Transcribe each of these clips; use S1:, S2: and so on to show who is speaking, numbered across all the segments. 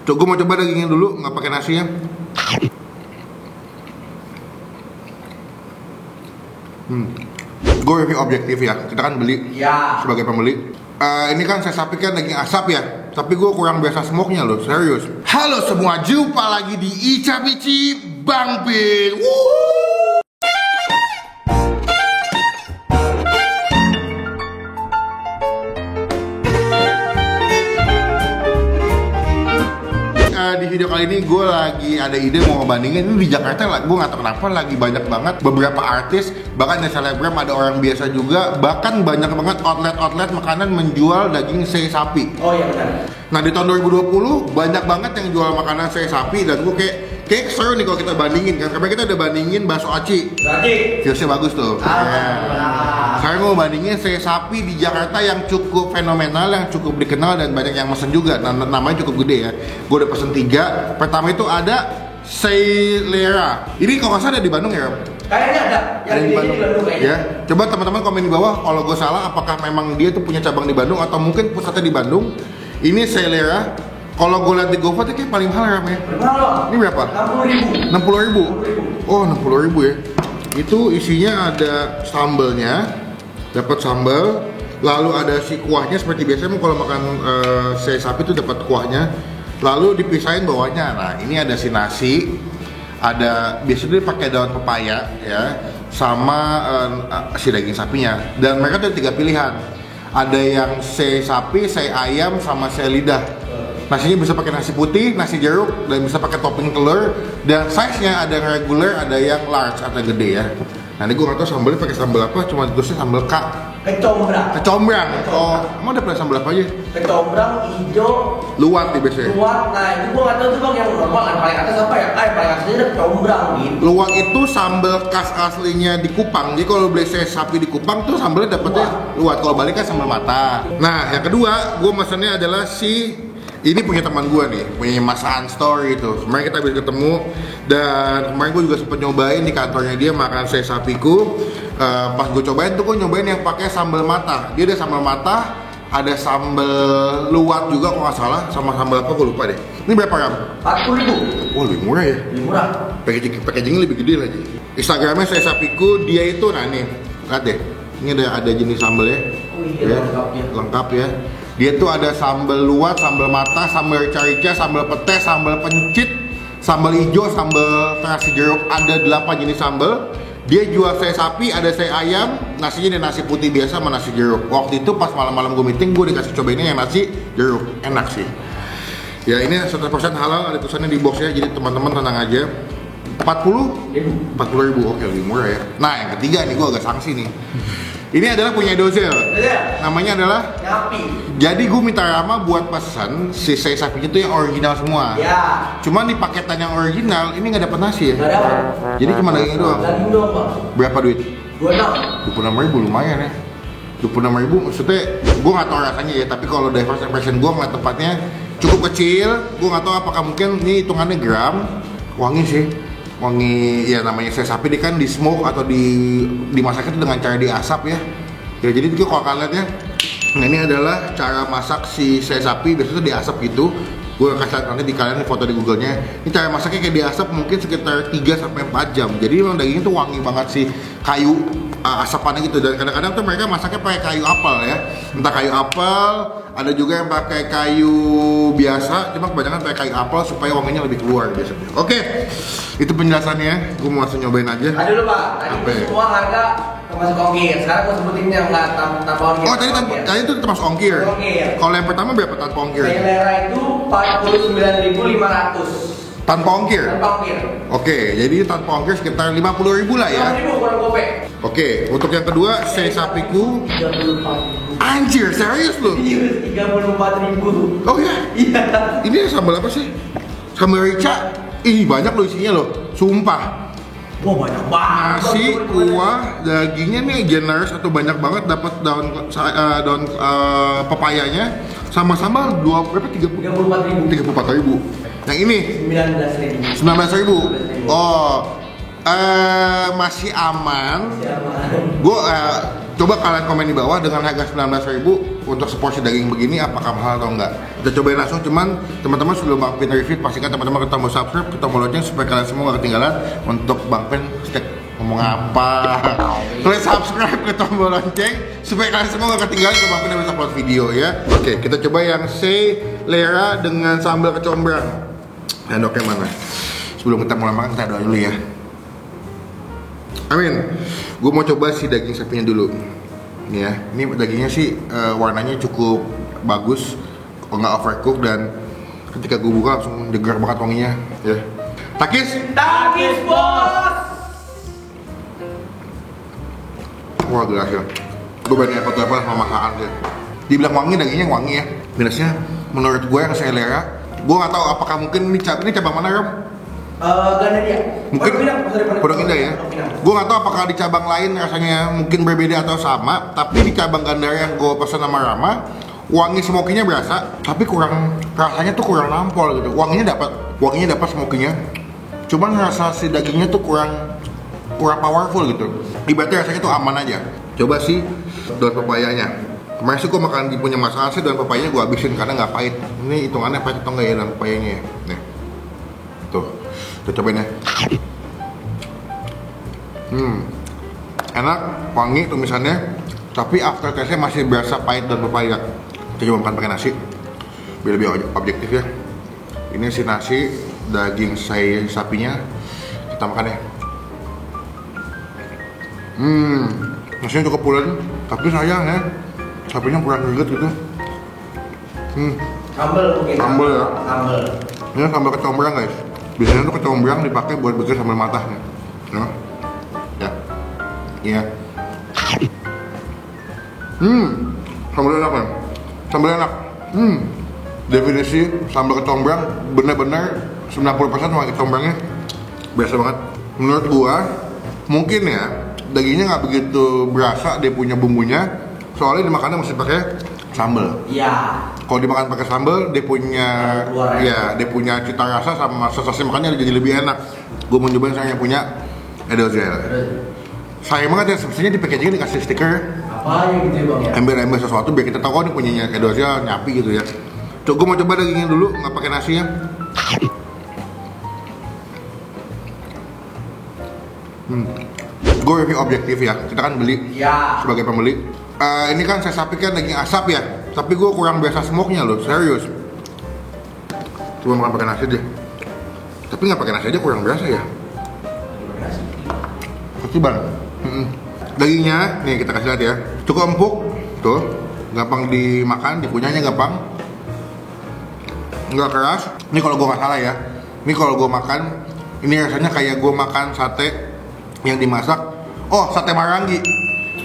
S1: Gue mau coba dagingnya dulu, nggak pakai nasinya. Gue review objektif ya. Kita kan beli sebagai pembeli. Ini kan saya sapi kan daging asap ya. Tapi gue kurang biasa smoke-nya loh, serius. Halo semua, jumpa lagi di Ica Bici Bang Pin. Di video kali ini gue lagi ada ide mau ngebandingin. Ini di Jakarta lah, gue gak tau kenapa lagi banyak banget beberapa artis, bahkan ada selebgram, ada orang biasa juga, bahkan banyak banget outlet makanan menjual daging sei sapi. Oh iya benar. Nah di tahun 2020 banyak banget yang jual makanan sei sapi dan gue kayak seru nih kalau kita bandingin kan. Karena kita udah bandingin bakso aci. Viewsnya bagus tuh. Sekarang gue mau bandingin sei sapi di Jakarta yang cukup fenomenal, yang cukup dikenal dan banyak yang mesen juga. Namanya cukup gede ya. Gue udah pesen 3. Pertama itu ada Seilera. Ini kalau nggak salah ada di Bandung ya?
S2: Kayaknya ada. Yang di Bandung kayaknya. Ya.
S1: Coba teman-teman komen di bawah kalau gue salah, apakah memang dia tuh punya cabang di Bandung atau mungkin pusatnya di Bandung. Ini Seilera. Kalau gue lihat di GoFood kayak paling mahal ya. Ini berapa? 60.000. Oh 60.000 ya. Itu isinya ada sambelnya, dapat sambal, lalu ada si kuahnya seperti biasanya kalau makan sei sapi itu dapat kuahnya, lalu dipisahin bawahnya. Nah ini ada si nasi, ada biasanya dia pakai daun pepaya ya, sama si daging sapinya. Dan mereka ada 3 pilihan. Ada yang sei sapi, sei ayam, sama sei lidah. Nasinya bisa pakai nasi putih, nasi jeruk, dan bisa pakai topping telur. Dan size-nya ada yang regular, ada yang large atau gede ya. Nanti gue nggak tahu sambalnya pakai sambal apa, cuma tulisnya sambal kecombrang. Oh, emang ada pernah sambal apa aja?
S2: Kecombrang, hijau,
S1: luwak nih biasanya.
S2: Luwak, nah itu gue nggak tahu tuh bang yang normal, yang paling atas apa ya? Paling atasnya ada kecombrang gitu.
S1: Luwak itu sambal khas aslinya di Kupang. Jadi kalau beli sei sapi di Kupang tuh sambalnya dapetnya luwak. Kalau balik kan sambal mata. Nah, yang kedua gue mesennya adalah ini punya teman gue nih, punya Mas Story itu. Kemarin kita bisa ketemu dan kemarin gue juga sempet nyobain di kantornya dia makan sei sapiku. Pas gue cobain tuh gue nyobain yang pakai sambal mata. Dia ada sambal mata, ada sambal luwak juga kalau nggak salah, sama sambal apa gue lupa deh. Ini berapa gram?
S2: 40.000.
S1: Oh lebih murah ya?
S2: Lebih murah.
S1: Packagingnya lebih gede lagi. Instagramnya sei sapiku, dia itu, nah ini, lihat deh. Ini ada jenis sambalnya.
S2: Oh iya,
S1: ya, lengkap ya. Dia tuh ada sambal luwak, sambal mata, sambal rica-rica, sambal pete, sambal pencit, sambal hijau, sambal terasi jeruk. Ada 8 jenis sambal. Dia jual sei sapi, ada sei ayam, nasinya ada nasi putih biasa sama nasi jeruk. Waktu itu pas malam-malam gue meeting, gue dikasih cobainnya yang nasi jeruk. Enak sih. Ya ini 100% halal, ada tulisannya di boxnya, jadi teman-teman tenang aja. 40.000, oke lebih murah ya. Nah yang ketiga nih gue agak sanksi nih. Ini adalah punya Dozel. Namanya adalah
S2: Nyapi.
S1: Jadi gue minta Rama buat pesan si sei sapinya itu yang original semua.
S2: Ya.
S1: Cuman di paketan yang original ini nggak dapat nasi ya.
S2: Nggak dapat.
S1: Jadi cuma daging doang.
S2: Daging doang bang.
S1: Berapa duit?
S2: 26.000
S1: lumayan ya. 26.000 maksudnya gue nggak tahu rasanya ya. Tapi kalau dari first impression gue ngeliat tempatnya cukup kecil. Gue nggak tahu apakah mungkin ini hitungannya gram. Wangi sih. Wangi ya, namanya sei sapi dia kan di smoke atau dimasak itu dengan cara diasap ya. Ya jadi itu kalau kalian lihat ya, nah ini adalah cara masak si sei sapi, biasanya diasap gitu. Gue kasih nanti di kalian foto di Google-nya. Ini cara masaknya kayak diasap mungkin sekitar 3-4 jam. Jadi memang dagingnya tuh wangi banget sih, kayu asapannya gitu. Dan kadang-kadang tuh mereka masaknya pakai kayu apel ya. Entah kayu apel, ada juga yang pakai kayu biasa, cuma kebanyakan pakai kayu apel supaya wanginya lebih keluar biasanya. Oke. Itu penjelasannya, gue mau langsung nyobain aja.
S2: Tadi dulu pak, tadi semua harga termasuk ongkir. Sekarang gue sebutin yang nggak tanpa ongkir.
S1: Oh tadi itu termasuk ongkir. Kalau yang pertama berapa tanpa ongkir?
S2: Seilera itu 49.500.
S1: Tanpa ongkir?
S2: Tanpa ongkir.
S1: Oke, jadi tanpa ongkir sekitar 50.000 lah ya.
S2: 50.000 kurang gope.
S1: Oke, untuk yang kedua sei sapiku.
S2: 34.000.
S1: Anjir, serius lu?
S2: Iya, 34.000.
S1: Oh iya?
S2: Iya.
S1: Ini sambal apa sih? Sambal rica. Ih, banyak loh isinya loh. Sumpah.
S2: Wah, banyak banget.
S1: Nasi, kuah, dagingnya nih generous atau banyak banget, dapat daun pepayanya sama sambal 34.000. Yang ini 19.000. Oh. Masih aman.
S2: Masih aman.
S1: Gue coba kalian komen di bawah dengan harga 19.000 untuk seporsi daging begini apakah mahal atau enggak. Kita cobain langsung, cuman teman-teman sebelum Bang Pin review pastikan teman-teman ketemu subscribe, ketemu lonceng supaya kalian semua gak ketinggalan untuk Bang Pin steak. Ngomong apa? Klik subscribe, ketemu lonceng supaya kalian semua gak ketinggalan ke Bang Pin bisa upload video ya. Oke, kita coba yang selera dengan sambal kecombrang. Sendoknya mana? Sebelum kita mulai makan kita doa dulu ya. Amin. Gue mau coba si daging sapinya dulu. Nih ya, ini dagingnya sih warnanya cukup bagus, nggak overcook dan ketika gue buka langsung jeger banget wanginya. Ya. Takis?
S2: Takis bos.
S1: Wah gila ya. Gue bandingin apa sama masakan sih. Dibilang wangi, dagingnya wangi ya. Minusnya menurut gue yang selera, gue nggak tahu apakah mungkin ini cabang mana Ram?
S2: Gandaria.
S1: Mungkin Pondok Indah ya. Gue nggak tahu apakah di cabang lain rasanya mungkin berbeda atau sama, tapi di cabang Gandaria yang gue pesan sama Rama, wangi smokinya berasa, tapi kurang rasanya tuh kurang nampol gitu. Wanginya dapat smokinya. Cuman rasa si dagingnya tuh kurang powerful gitu. Ibaratnya rasanya tuh aman aja. Coba sih daun pepayanya. Kemarin sih gue makan di punya masakan sih daun pepayanya gue habisin karena nggak pahit. Ini hitungannya pahit atau nggak ya daun pepayanya ya? Nih. Tuh, kita cobain ya. Enak, wangi tumisannya, tapi after taste-nya masih berasa pahit dan pepaya. Kita coba makan pakai nasi, biar lebih objektif ya. Ini si nasi, daging sapinya, kita makan ya. Nasinya cukup pulen, tapi sayang ya, sapinya kurang greget gitu.
S2: Sambal mungkin.
S1: Sambal ya.
S2: Sambal.
S1: Ini sambal kecombrang guys. Biasanya tuh kecombrang dipakai buat bikin sambal matah nih. Ya. Iya. Sambal enak kan? Sambal enak. Definisi sambal kecombrang bener-bener 90% sama kecombrangnya biasa banget. Menurut gua mungkin ya dagingnya nggak begitu berasa dia punya bumbunya, soalnya dimakannya mesti pakai sambal.
S2: Iya.
S1: Kalau dimakan pakai sambal, dia punya cita rasa sama sensasi makannya jadi lebih enak. Gue mau nyobain saya yang punya Edozel. Sayang banget ya, sebenarnya di packaging dikasih stiker.
S2: Apa yang gitu bang ya?
S1: Ember-ember sesuatu biar kita tahu ini punyanya Edozel, nyapi gitu ya. Gue mau coba dagingnya dulu, nggak pakai nasinya. Gue review objektif ya, kita kan beli sebagai pembeli. Ini kan saya sapi kan daging asap ya, tapi gue kurang biasa smoke-nya loh, serius. Coba makan pakai nasi deh. Tapi nggak pakai nasi aja kurang berasa ya. Keciban. Dagingnya, nih kita kasih lihat ya, cukup empuk, tuh, gampang dimakan, dikunyahnya gampang, nggak keras. Ini kalau gue nggak salah ya, ini kalau gue makan, ini rasanya kayak gue makan sate yang dimasak. Oh, sate Marangi.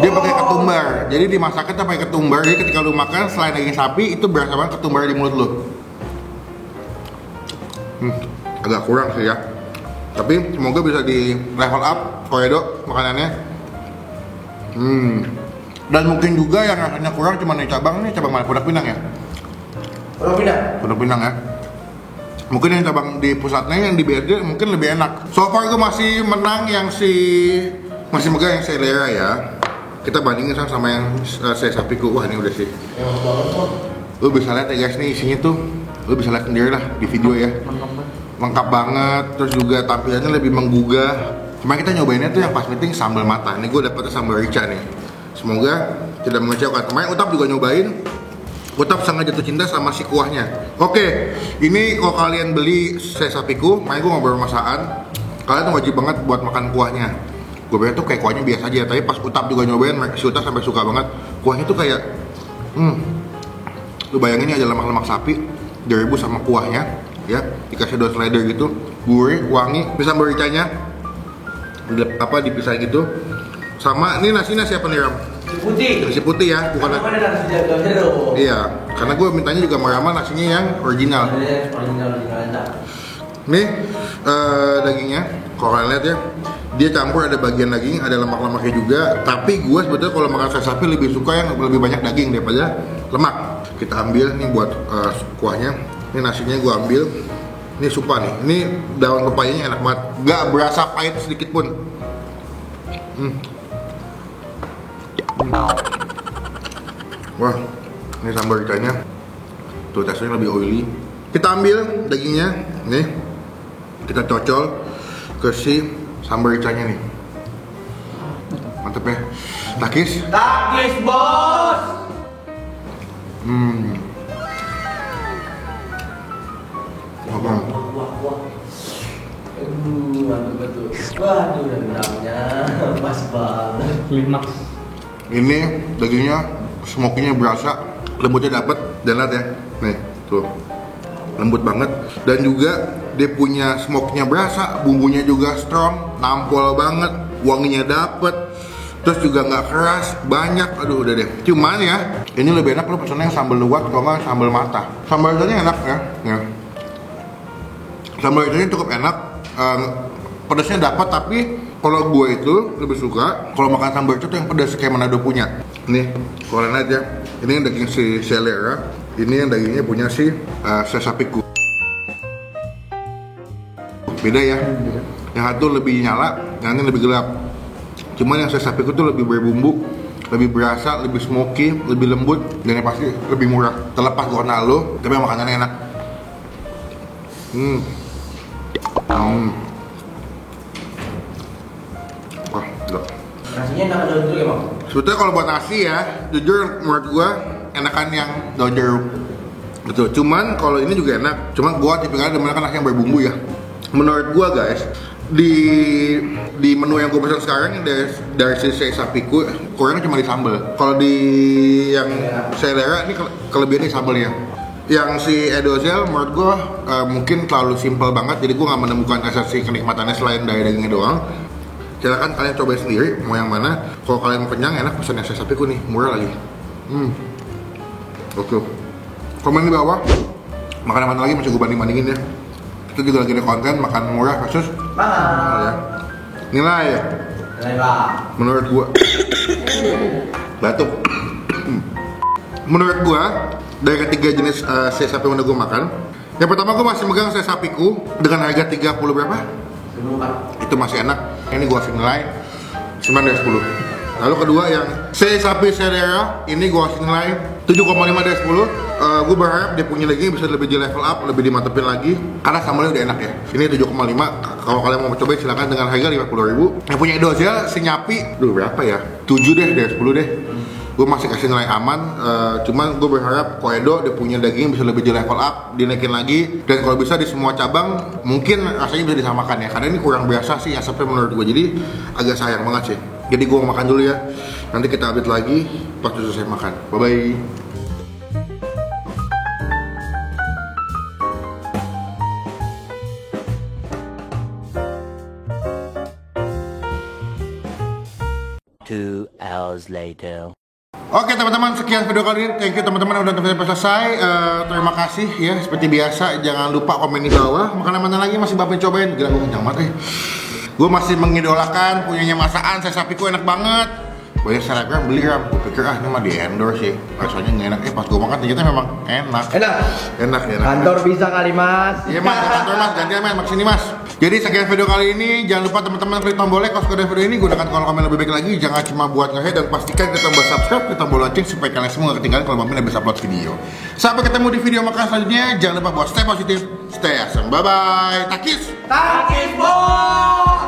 S1: Dia pakai ketumbar, jadi dimasaknya pakai ketumbar. Jadi ketika lu makan selain daging sapi itu berasa banget ketumbar di mulut lu. Agak kurang sih ya, tapi semoga bisa di level up Koredo makanannya. Dan mungkin juga yang rasanya kurang cuma di cabang mana? Pondok Pinang ya? Pondok Pinang ya. Mungkin yang cabang di pusatnya yang di BSD mungkin lebih enak. So far gue masih menang yang masih megang yang selera ya. Kita bandingin sama yang saya sapiku. Wah ini udah sih. Lu bisa lihat ya guys, nih isinya tuh lu bisa lihat sendiri lah di video ya. Lengkap banget, terus juga tampilannya lebih menggugah. Cuma kita nyobainnya tuh yang pas meeting sambal mata. Ini gue dapetnya sambal rica nih. Semoga tidak mengecewakan. Kemarin Utap juga nyobain. Utap sangat jatuh cinta sama si kuahnya. Oke, ini kalau kalian beli saya sapiku, makanya gue ngobrol sama Saan, kalian tuh wajib banget buat makan kuahnya. Gue pikir tuh kayak kuahnya biasa aja, tapi pas Utap juga nyobain, si Utap sampai suka banget. Kuahnya tuh kayak, lu bayangin ini ada lemak-lemak sapi direbus sama kuahnya, ya, dikasih daun slider gitu, gurih, wangi, bisa sambal ricanya, dipisah gitu. Sama ini nasi apa nih Ram? Nasi putih ya, bukan nasi
S2: jero.
S1: Iya, karena gue mintanya juga sama nasinya yang original. Nih dagingnya, kalau kalian lihat ya, dia campur ada bagian daging, ada lemak-lemaknya juga. Tapi gue sebetulnya kalau makan sate sapi lebih suka yang lebih banyak daging daripada lemak. Kita ambil nih buat kuahnya. Ini nasinya gue ambil. Ini supa nih. Ini daun pepayanya enak banget. Gak berasa pahit sedikit pun. Wah, Ini sambal ricanya. Tuh teksturnya lebih oily. Kita ambil dagingnya, nih. Kita cocol ke si sambal ricanya nih. Mantep ya. Takis.
S2: Takis bos.
S1: Wah.
S2: Mantap betul. Waduh, rendangnya pas banget.
S3: Klimaks.
S1: Ini dagingnya smokinya berasa, lembutnya dapet dan lihat ya. Nih, tuh. Lembut banget dan juga dia punya smoke-nya berasa, bumbunya juga strong, nampol banget, wanginya dapet, terus juga nggak keras, banyak, aduh udah deh. Cuman ya, ini lebih enak lo pesennya yang sambal luwak kalau nggak sambal mata. Sambal ricanya enak ya. Sambal ricanya cukup enak, pedasnya dapat tapi kalau gue itu lebih suka kalau makan sambal rica tuh yang pedas kayak Manado punya. Nih, kalian aja. Ini yang daging si selera. Ini yang dagingnya punya si sesapiku. Beda ya. Yang satu lebih nyala, yang ini lebih gelap. Cuman yang sesapiku tuh lebih berbumbu, lebih berasa, lebih smoky, lebih lembut, dan yang pasti lebih murah. Terlepas karena lo, tapi makanannya enak. Wah, gila.
S2: Nasinya enak daun jeruk ya bang?
S1: Sebetulnya kalau buat nasi ya, jujur menurut gua enakan yang daun jeruk. Betul. Cuman kalau ini juga enak. Cuma gua tipikalnya demen nasi yang berbumbu ya. Menurut gua guys, di menu yang gua pesan sekarang dari sisi sapiku kurangnya cuma di sambal. Kalau di yang selera ini kelebihannya di sambalnya. Yang si Edozel menurut gua mungkin terlalu simple banget, jadi gua nggak menemukan esensi kenikmatannya selain dari dagingnya doang. Silakan kalian cobain sendiri mau yang mana. Kalau kalian mau kenyang enak pesan yang sapiku nih, murah lagi. Oke. Komen di bawah makanan mana lagi masih gue banding-bandingin ya. Itu juga lagi ada konten makan murah versus mahal ya. Nilai ya.
S2: Nilai bang.
S1: Menurut gua batuk. Menurut gua dari ketiga jenis se sapi yang udah gua makan, yang pertama gua masih megang se sapiku dengan harga 30 berapa?
S2: 14.
S1: Itu masih enak. Ini gua kasih nilai 9 dari 10. Lalu kedua yang se sapi selera, ini gua kasih nilai 7,5 dari 10. Gue berharap dia punya lagi bisa lebih di level up, lebih dimantepin lagi karena sambalnya udah enak ya. Ini 7,5. Kalau kalian mau cobain silakan dengan harga 50.000. Yang punya Edozel si Nyapi, berapa ya? 7 deh dari 10 deh. Gue masih kasih nilai aman. Cuman gue berharap Koedo dia punya daging bisa lebih di level up, dinaikin lagi. Dan kalau bisa di semua cabang mungkin rasanya bisa disamakan ya. Karena ini kurang biasa sih asapnya menurut gue. Jadi agak sayang banget sih. Jadi gue makan dulu ya. Nanti kita update lagi pas selesai makan. Bye bye.
S4: Two hours later.
S1: Oke teman-teman, sekian video kali ini. Thank you teman-teman udah nonton sampai selesai. Terima kasih ya. Seperti biasa, jangan lupa komen di bawah. Makanan mana lagi masih Bapak cobain? Gila, gue kenyang banget. Gue masih mengidolakan punyanya Masaan. Saya sapiku enak banget. Banyak selebgram beli ram. Gue pikir ini mah di endorse sih. Rasanya nggak enak. Pas gue makan ternyata memang enak. Enak.
S2: Kantor bisa kali mas.
S1: Iya mas, kantor mas. Gantian mas, kesini mas. Jadi sekian video kali ini. Jangan lupa teman-teman klik tombolnya kalau suka video ini. Gunakan kolom komen lebih baik lagi. Jangan cuma buat nge-head dan pastikan klik tombol subscribe, klik tombol lonceng supaya kalian semua nggak ketinggalan kalau Mamin habis upload video. Sampai ketemu di video makan selanjutnya. Jangan lupa buat stay positif, stay awesome. Bye bye. Takis.
S2: Takis bos.